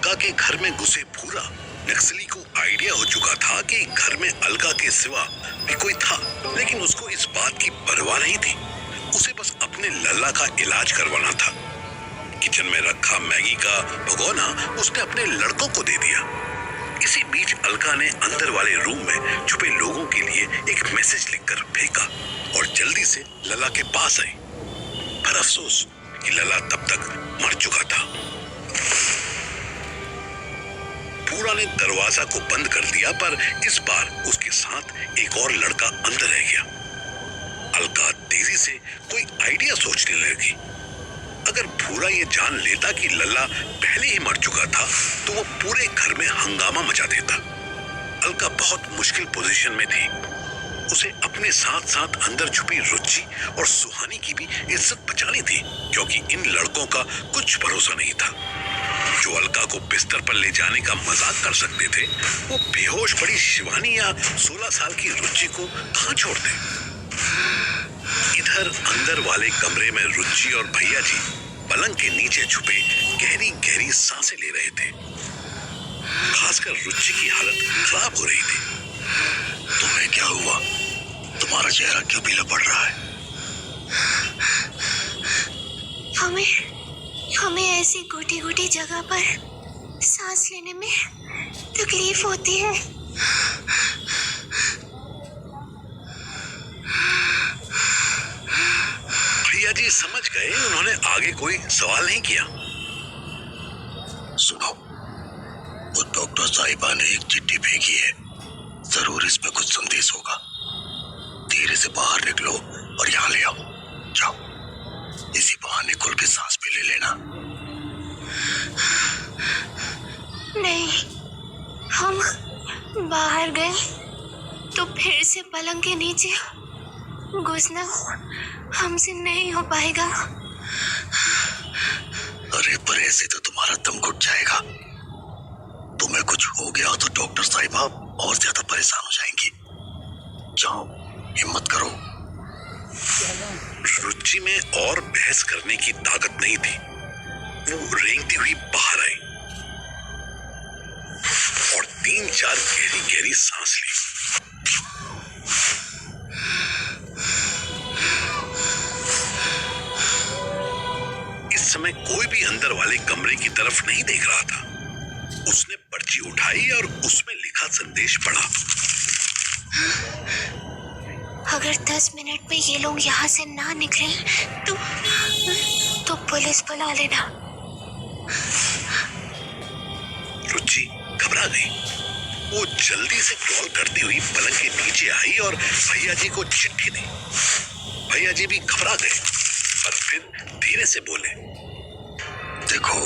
अलका के घर में घुसे भूरा, नक्सली को आइडिया हो चुका था कि घर में अलका के सिवा भी कोई था, लेकिन उसको इस बात की परवाह नहीं थी। उसे बस अपने लल्ला का इलाज करवाना था। किचन में रखा मैगी का भगोना उसने अपने लड़कों को दे दिया। इसी बीच अलका ने अंदर वाले रूम में छुपे लोगों के लिए एक मैसेज लिखकर फेंका और जल्दी से लल्ला के पास आई। पर अफसोस कि लल्ला तब तक मर चुका था। पूरा ने दरवाजा को बंद कर दिया, पर इस बार उसके साथ एक और लड़का अंदर रह गया। अलका तेजी से कोई आइडिया सोचने लगी। अगर भूरा ये जान लेता कि लल्ला पहले ही मर चुका था तो वो पूरे घर में हंगामा मचा देता। अलका बहुत मुश्किल पोजीशन में थी। उसे अपने साथ साथ अंदर छुपी रुचि और सुहानी की भी इज्जत बचानी थी, क्योंकि इन लड़कों का कुछ भरोसा नहीं था। जो अलका को बिस्तर पर ले जाने का मजाक कर सकते थे, वो बेहोश पड़ी शिवानी या 16 साल की रुचि को कहां छोड़ते। इधर अंदर वाले कमरे में रुचि और भैया जी पलंग के नीचे छुपे गहरी गहरी सांसें ले रहे थे। खासकर रुचि की हालत खराब हो रही थी। तुम्हें क्या हुआ? तुम्हारा चेहरा क्यों पीला पड़ रहा है? हमें ऐसी गोटी गोटी जगह पर सांस लेने में तकलीफ होती है। भैया जी समझ गए। उन्होंने आगे कोई सवाल नहीं किया। सुनो, वो डॉक्टर साहिबा ने एक चिट्ठी फेंकी है। जरूर इसमें कुछ संदेश होगा। धीरे से बाहर निकलो और यहाँ ले आओ। जाओ, इसी बहाने खुल के सांस भी ले लेना। नहीं, हम बाहर गए तो फिर से पलंग के नीचे घुसना हमसे नहीं हो पाएगा। अरे पर ऐसे तो तुम्हारा दम घुट जाएगा। तुम्हें कुछ हो गया तो डॉक्टर साहिबा और ज्यादा परेशान हो जाएंगी। जाओ, हिम्मत करो। रुचि में और बहस करने की ताकत नहीं थी। वो रेंगती हुई बाहर आई और 3-4 गहरी गहरी सांस ली। इस समय कोई भी अंदर वाले कमरे की तरफ नहीं देख रहा था। उसने पर्ची उठाई और उसमें लिखा संदेश पढ़ा। अगर 10 मिनट में ये लोग यहाँ से ना निकले तो पुलिस बुला लेना। रुचि घबरा गई। वो जल्दी से क्रॉल करती हुई पलंग के नीचे आई और भैया जी को चिट्ठी दी। भैया जी भी घबरा गए, पर फिर धीरे से बोले, देखो,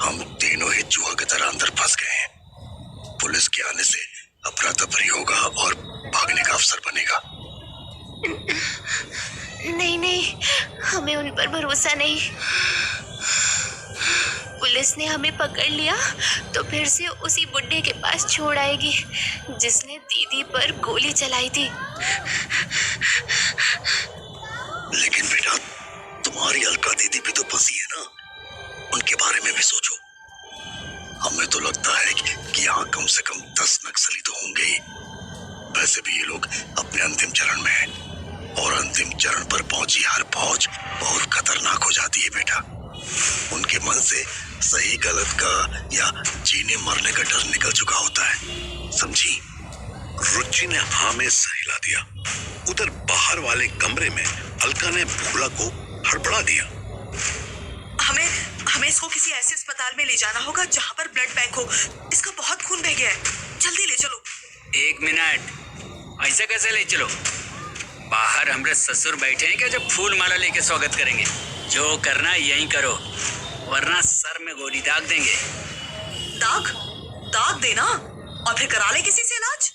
हम तीनों ही चूहा की तरह अंदर फंस गए हैं। पुलिस के आने से अफरा तफरी होगा और भागने का अवसर बनेगा। नहीं, हमें उन पर भरोसा नहीं। पुलिस ने हमें पकड़ लिया तो फिर से उसी बुड्ढे के पास छोड़ आएगी जिसने दीदी पर गोली चलाई थी। लेकिन बेटा, तुम्हारी अलका दीदी भी तो फंसी है ना, उनके बारे में भी सोचो। हमें तो लगता है कि यहाँ कम से कम 10 नक्सली तो होंगे ही। वैसे भी ये लोग अपने अंतिम चरण में हैं, और अंतिम चरण पर पहुंची हर फौज बहुत खतरनाक हो जाती है बेटा। उनके मन से सही गलत का या जीने मरने का डर निकल चुका होता है, समझी? रुचि ने हाँ में सर हिला दिया। उधर बाहर वाले कमरे में अलका ने भूरा को हड़बड़ा दिया। हमें इसको किसी ऐसे अस्पताल में ले जाना होगा जहाँ पर ब्लड बैंक हो। इसका बहुत खून बह गया है, जल्दी ले चलो। 1 मिनट, ऐसे कैसे ले चलो? बाहर हमारे ससुर बैठे हैं क्या जो फूल माला लेके स्वागत करेंगे? जो करना यहीं करो, वरना सर में गोली दाग देंगे। दाग देना और फिर करा ले किसी से इलाज।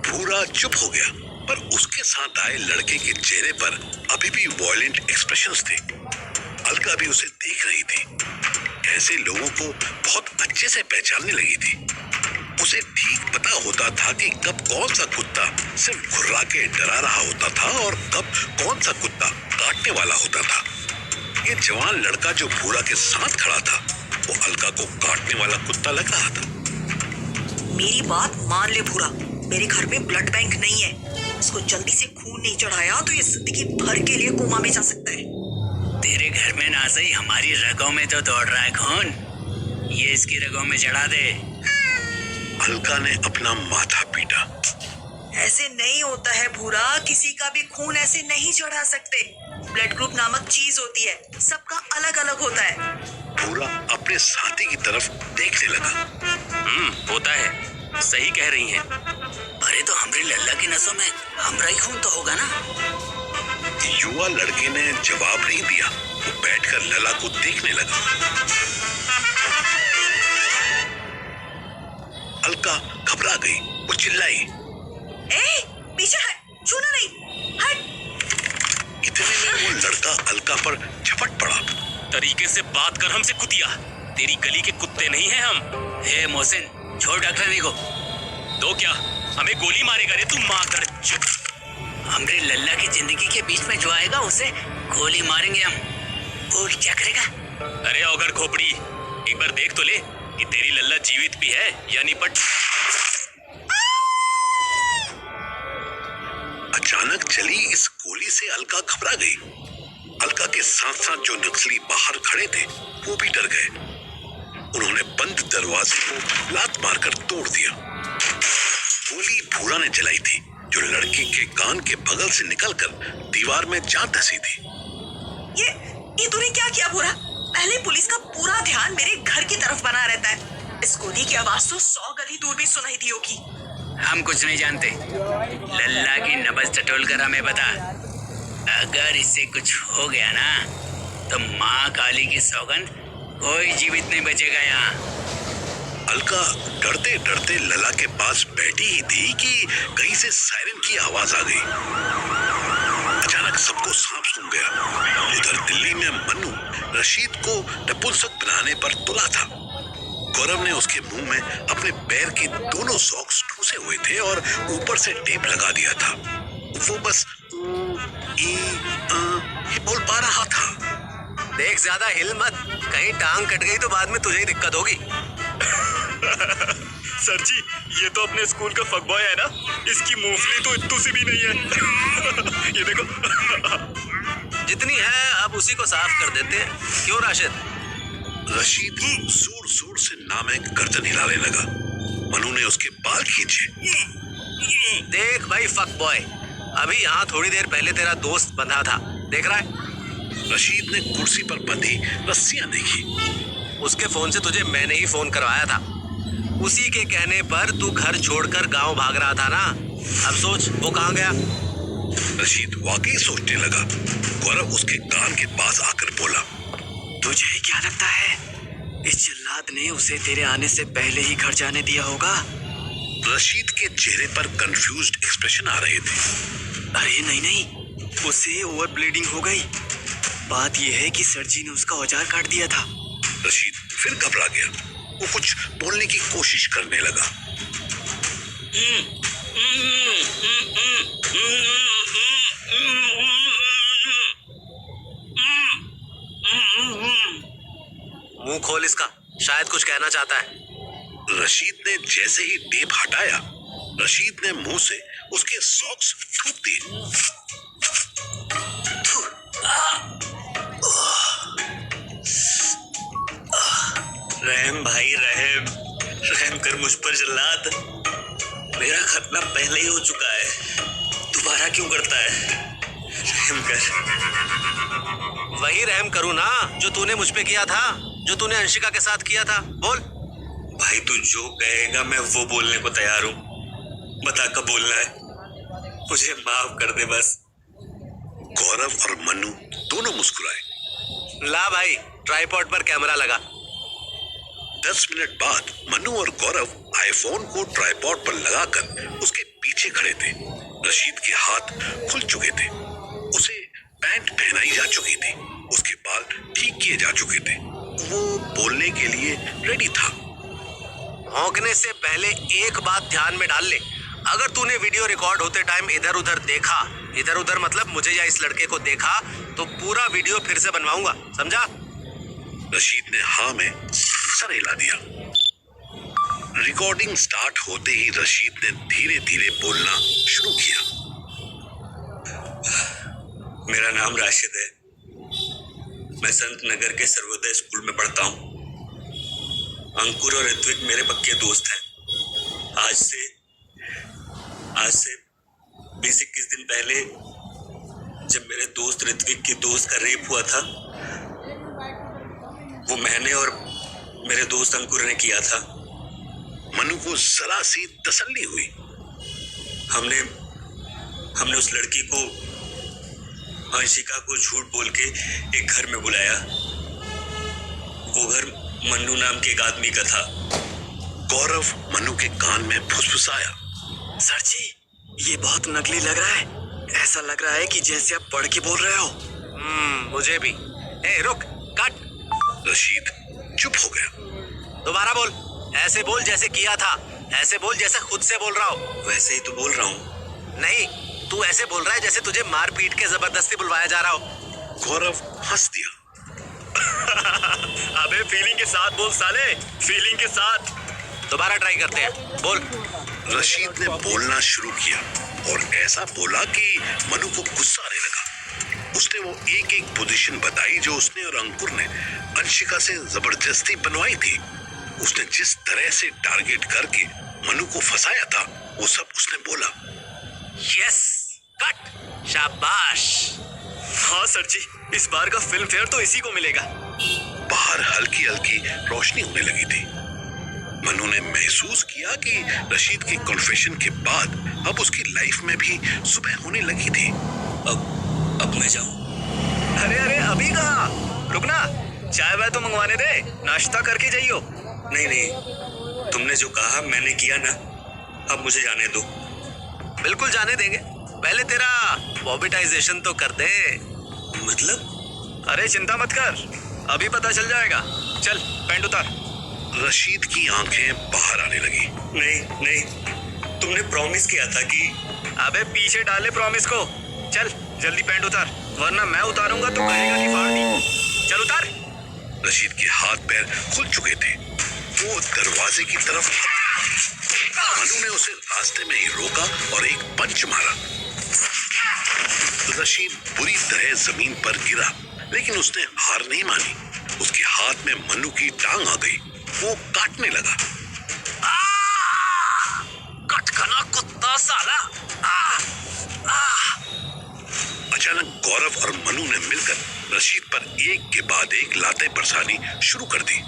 भूरा चुप हो गया, पर उसके साथ आए लड़के के चेहरे पर अभी भी वॉयलेंट एक्सप्रेशंस थे। अलका भी उसे देख रही थी। ऐसे लोगों को बहुत अच्छे से पहचानने लगी थी। उसे ठीक पता होता था कि कब कौन सा कुत्ता सिर्फ घुर्रा के डरा रहा होता था और कब कौन सा कुत्ता काटने वाला होता था। ये जवान लड़का जो भूरा के साथ खड़ा था, वो अलका को काटने वाला कुत्ता लग रहा था। मेरी बात मान ले भूरा, मेरे घर में ब्लड बैंक नहीं है। इसको जल्दी से खून नहीं चढ़ाया तो ये जिंदगी भर के लिए कोमा में जा सकता है। तेरे घर में ना सही हमारी रगों में तो दौड़ रहा है खून, ये इसकी रगों में चढ़ा दे। अलका ने अपना माथा पीटा। ऐसे नहीं होता है भूरा, किसी का भी खून ऐसे नहीं चढ़ा सकते। ब्लड ग्रुप नामक चीज होती है, सबका अलग अलग होता है। भूरा अपने साथी की तरफ देखने लगा। होता है, सही कह रही हैं। अरे तो हमरे लल्ला की नसों में हमरा ही खून तो होगा ना। युवा लड़के ने जवाब नहीं दिया। वो बैठकर लला को देखने लगा। अलका घबरा गई। वो चिल्लाई, ए, पीछे हट, छूना नहीं, हट। इतने में वो लड़का अलका पर झपट पड़ा। तरीके से बात कर हमसे कुतिया, तेरी गली के कुत्ते नहीं हैं हम। हे मोहसिन, छोड़ डॉक्टर को। तो क्या हमें गोली मारेगा रे तू? माँ कर चुप। हमरे लल्ला की जिंदगी के बीच में जो आएगा उसे गोली मारेंगे हम। वो क्या करेगा? अरे अगर खोपड़ी, एक बार देख तो ले कि तेरी लल्ला जीवित भी है या निपट। अचानक चली इस गोली से अलका घबरा गई। अलका के साथ साथ जो नक्सली बाहर खड़े थे वो भी डर गए। उन्होंने बंद दरवाजे को लात मारकर तोड़ दिया। गोली भूरा ने चलाई थी, जो लड़की के कान के बगल से निकलकर दीवार में जा धसी थी। ये तूने क्या किया भूरा? पहले पुलिस का पूरा ध्यान मेरे घर की तरफ बना रहता है। इस गोली की आवाज तो 100 गली दूर भी सुनाई दी होगी। हम कुछ नहीं जानते। लल्ला की नब्ज टटोल कर हमें बता। अगर इससे कुछ हो गया ना तो माँ काली की सौगंध, कोई जीवित नहीं बचेगा यहाँ। अलका डरते डरते लला के पास बैठी ही थी कि कहीं से सायरन की आवाज आ गई। अचानक सबको सांप सूंघ गया। उधर दिल्ली में मन्नू रशीद को नपुंसक बनाने पर तुला था। गौरव ने उसके मुंह में अपने पैर के दोनों सॉक्स ठूसे हुए थे और ऊपर से टेप लगा दिया था। वो बस ही बोल पा रहा था। देख, ज्यादा हिल मत, कहीं टांग कट गई तो बाद में तुझे ही दिक्कत होगी। सर जी, ये तो अपने स्कूल का फक बॉय है ना, इसकी मूंगफली तो इत्तू सी भी नहीं है। ये देखो। जितनी है अब उसी को साफ कर देते हैं, क्यों राशिद? रशीद जोर जोर से नामे गर्दन हिलाने लगा। मनु ने उसके बाल खींचे। देख भाई फक बॉय, अभी यहाँ थोड़ी देर पहले तेरा दोस्त बंधा था, देख रहा है? रशीद ने कुर्सी पर बंधी रस्सियां देखी। उसके फोन से तुझे मैंने ही फोन करवाया था। उसी के कहने पर तू घर छोड़कर गांव भाग रहा था ना। अब सोच वो कहाँ गया? रशीद वाकई सोचने लगा। गौरव उसके कान के पास आकर बोला, तुझे क्या लगता है इस जिल्लाद ने उसे तेरे आने से पहले ही घर जाने दिया होगा? रशीद के चेहरे पर कंफ्यूज्ड एक्सप्रेशन आ रहे थे। अरे नहीं, उसे ओवर ब्लीडिंग हो गई। बात यह है कि सर्जी ने उसका औजार काट दिया था। रशीद फिर घबरा गया। वो कुछ बोलने की कोशिश करने लगा। मुंह खोल इसका, शायद कुछ कहना चाहता है। रशीद ने जैसे ही टेप हटाया, रशीद ने मुंह से उसके सॉक्स थूक दिए। रहम भाई रहम, रहम कर मुझ पर जल्लाद। मेरा खतना पहले ही हो चुका है, दोबारा क्यों करता है? रहम कर। वही रहम करूँ ना जो तूने मुझ पे किया था, जो तूने अंशिका के साथ किया था। बोल भाई, तू जो कहेगा मैं वो बोलने को तैयार हूँ। बता कब बोलना है, मुझे माफ कर दे बस। गौरव और मन्नू दोनों मुस्कुराए। ला भाई, ट्राइपॉड पर कैमरा लगा। 10 मिनट बाद मन्नू और गौरव आईफोन को ट्राइपॉड पर लगाकर उसके पीछे खड़े थे। रशीद के हाथ खुल चुके थे, उसे पैंट पहनाई जा चुकी थी, उसके बाल ठीक किए जा चुके थे। वो बोलने के लिए रेडी था। भौंकने से पहले एक बात ध्यान में डाल ले, अगर तूने वीडियो रिकॉर्ड होते टाइम इधर उधर देखा, इधर उधर मतलब मुझे या इस लड़के को देखा, तो पूरा वीडियो फिर से बनवाऊंगा, समझा? रशीद ने हाँ में सर हिला दिया। रिकॉर्डिंग स्टार्ट होते ही रशीद ने धीरे धीरे बोलना शुरू किया। मेरा नाम राशिद है। मैं संत नगर के सर्वोदय स्कूल में पढ़ता हूँ। अंकुर और ऋत्विक मेरे पक्के दोस्त हैं। आज से 20-21 दिन पहले जब मेरे दोस्त ऋत्विक की दोस्त का रेप हुआ था, वो मैंने और मेरे दोस्त अंकुर ने किया था। मनु को जरा सी तसल्ली हुई। हमने उस लड़की को, अंशिका को, झूठ बोल के एक घर में बुलाया। वो घर मन्नू नाम के एक आदमी का था। गौरव मनु के कान में फुसफुसाया। सर जी, ये बहुत नकली लग रहा है। ऐसा लग रहा है कि जैसे आप पढ़ के बोल रहे हो। मुझे भी। ए रुक, कट। रशीद चुप हो गया। दोबारा बोल। ऐसे बोल जैसे किया था। ऐसे बोल जैसे खुद से बोल रहा हो। वैसे ही तो बोल रहा हूँ। नहीं, तू ऐसे बोल रहा है जैसे तुझे मार पीट के जबरदस्ती बुलवाया जा रहा हो। गौरव हंस दिया। अबे फीलिंग के साथ बोल साले, फीलिंग के साथ। दोबारा ट्राई करते हैं, बोल। रशीद ने बोलना शुरू किया और ऐसा बोला कि मनु को गुस्सा आने लगा। उसने वो एक एक पोजीशन बताई जो उसने और अंकुर ने अंशिका से जबरदस्ती बनवाई थी। उसने जिस तरह से टारगेट करके मनु को फंसाया था, वो सब उसने बोला। Yes, cut. शाबाश। हाँ सर जी, इस बार का फिल्म फेयर तो इसी को मिलेगा। बाहर हल्की हल्की रोशनी होने लगी थी। मनु ने महसूस किया कि रशीद के कन्फेशन के बाद अब उसकी लाइफ में भी सुबह होने लगी थी। अब मैं जाऊं? अरे अभी कहाँ? रुकना, चाय वाय तो मंगवाने दे, नाश्ता करके जाइयो। नहीं, तुमने जो कहा मैंने किया ना, अब मुझे जाने दो। बिल्कुल जाने देंगे। पहले तेरा वॉबिटाइजेशन तो कर दे। मतलब? अरे चिंता मत कर, अभी पता चल जाएगा। चल पैंट उतार। रशीद की आंखें बाहर आने लगी। नहीं, तुमने प्रॉमिस किया था कि। अबे पीछे डाले प्रॉमिस को। चल जल्दी पैंट उतार, वरना मैं उतारूंगा तो कहेगा कि फाड़ दी। चल उतार। रशीद के हाथ पैर खुल चुके थे। वो दरवाजे की तरफ मनु ने उसे रास्ते में ही रोका और एक पंच मारा। रशीद बुरी तरह जमीन पर गिरा, लेकिन उसने हार नहीं मानी। उसके हाथ में मनु की टांग आ गई। वो काटने लगा। कटखना कुत्ता साला। अचानक गौरव और मनु ने मिलकर रशीद पर एक के बाद एक लातें बरसानी शुरू कर दी।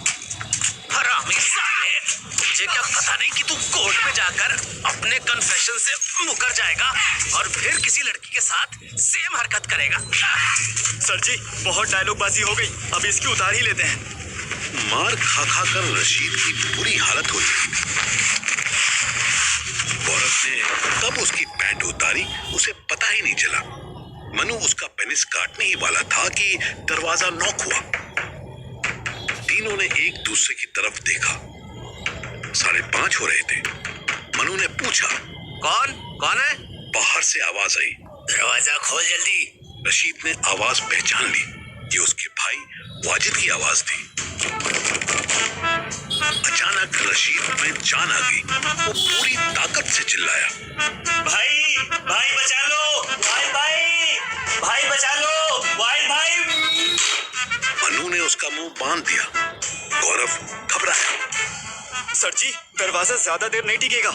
हरामी साले, मुझे क्या पता नहीं कि तू कोर्ट में जाकर अपने कन्फेशन से मुकर जाएगा और फिर किसी लड़की के साथ सेम हरकत करेगा। सर जी, बहुत डायलॉगबाजी हो गई, अब इसकी उतार ही लेते हैं। मार खा खा कर रशीद की बुरी हालत हो चुकी थी। गौरव ने कब उसकी पैंट उतारी उसे पता ही नहीं चला। मनु उसका पेनिस काटने ही वाला था कि दरवाजा नॉक हुआ। तीनों ने एक दूसरे की तरफ देखा। 5:30 हो रहे थे। मनु ने पूछा, कौन है? बाहर से आवाज आई। दरवाजा खोल जल्दी। रशीद ने आवाज पहचान ली। ये उसके भाई वाजिद की आवाज थी। अचानक रशीद में जान आ गई। वो पूरी ताकत से चिल्लाया, भाई बचा लो, भाई बचा लो, भाई। मनु ने उसका मुंह बांध दिया। गौरव घबराया। सर जी, दरवाजा ज्यादा देर नहीं टिकेगा।